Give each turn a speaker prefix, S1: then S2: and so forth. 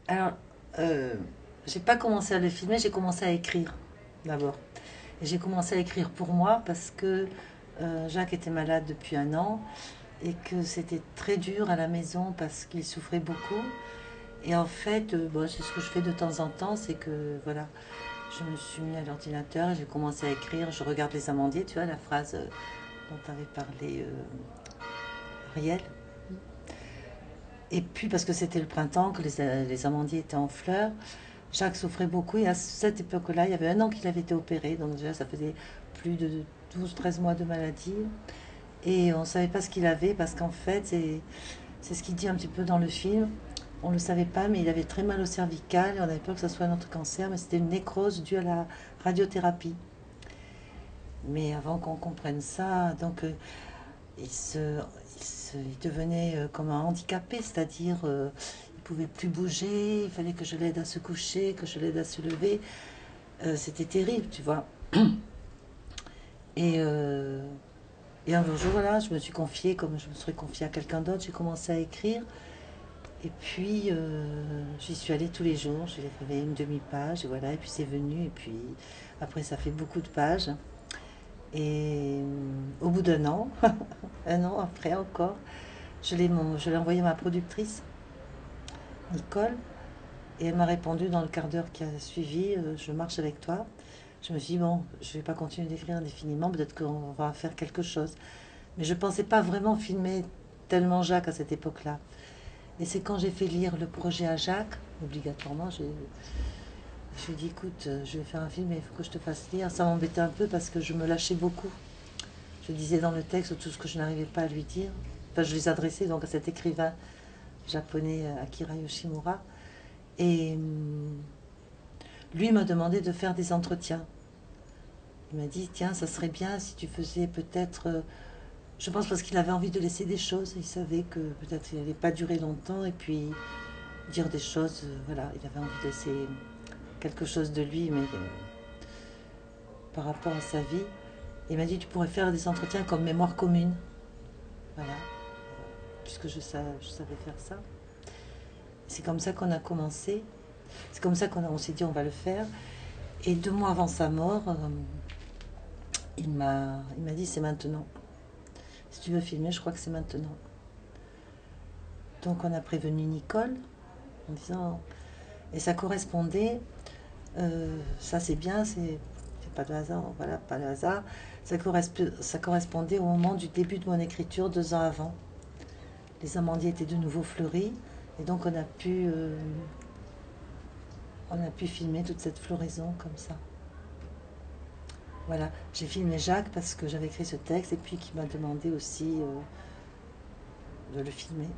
S1: Alors, euh, j'ai pas commencé à le filmer, j'ai commencé à écrire d'abord. Et j'ai commencé à écrire pour moi parce que Jacques était malade depuis un an et que c'était très dur à la maison parce qu'il souffrait beaucoup. Et en fait, bon, c'est ce que je fais de temps en temps, c'est que voilà, je me suis mis à l'ordinateur et j'ai commencé à écrire. Je regarde les amandiers, tu vois, la phrase dont avait parlé Ariel. Et puis parce que c'était le printemps, que les amandiers étaient en fleurs, Jacques souffrait beaucoup et à cette époque-là, il y avait un an qu'il avait été opéré, donc déjà ça faisait plus de 12-13 mois de maladie. Et on ne savait pas ce qu'il avait parce qu'en fait, c'est ce qu'il dit un petit peu dans le film. On ne le savait pas, mais il avait très mal au cervical et on avait peur que ce soit un autre cancer, mais c'était une nécrose due à la radiothérapie. Mais avant qu'on comprenne ça, donc il devenait comme un handicapé, c'est-à-dire il pouvait plus bouger, il fallait que je l'aide à se coucher, que je l'aide à se lever. C'était terrible, tu vois. Et, euh, et un jour, voilà, je me suis confiée, comme je me serais confiée à quelqu'un d'autre, j'ai commencé à écrire. Et puis, j'y suis allée tous les jours, j'ai fait une demi-page, et voilà, et puis c'est venu, et puis après, ça fait beaucoup de pages. Et au bout d'un an, un an après encore, je l'ai envoyé à ma productrice, Nicole, et elle m'a répondu dans le quart d'heure qui a suivi, je marche avec toi. Je me suis dit, bon, je ne vais pas continuer d'écrire indéfiniment, peut-être qu'on va faire quelque chose. Mais je ne pensais pas vraiment filmer tellement Jacques à cette époque-là. Et c'est quand j'ai fait lire le projet à Jacques, obligatoirement, je lui ai dit, écoute, je vais faire un film, mais il faut que je te fasse lire. Ça m'embêtait un peu parce que je me lâchais beaucoup. Je disais dans le texte tout ce que je n'arrivais pas à lui dire. Enfin, je les adressais donc à cet écrivain japonais, Akira Yoshimura. Et lui m'a demandé de faire des entretiens. Il m'a dit, tiens, ça serait bien si tu faisais peut-être... je pense parce qu'il avait envie de laisser des choses. Il savait que peut-être il n'allait pas durer longtemps. Et puis dire des choses, voilà, il avait envie de laisser quelque chose de lui, mais par rapport à sa vie. Il m'a dit, tu pourrais faire des entretiens comme mémoire commune. Voilà, puisque je savais faire ça. C'est comme ça qu'on a commencé. C'est comme ça on s'est dit, on va le faire. Et 2 mois avant sa mort, il m'a dit, c'est maintenant. Si tu veux filmer, je crois que c'est maintenant. Donc on a prévenu Nicole en disant, et ça correspondait, ça c'est bien, c'est pas de hasard, voilà, pas de hasard. Ça correspondait au moment du début de mon écriture, 2 ans avant. Les amandiers étaient de nouveau fleuris, et donc on a pu filmer toute cette floraison comme ça. Voilà, j'ai filmé Jacques parce que j'avais écrit ce texte et puis qui m'a demandé aussi de le filmer.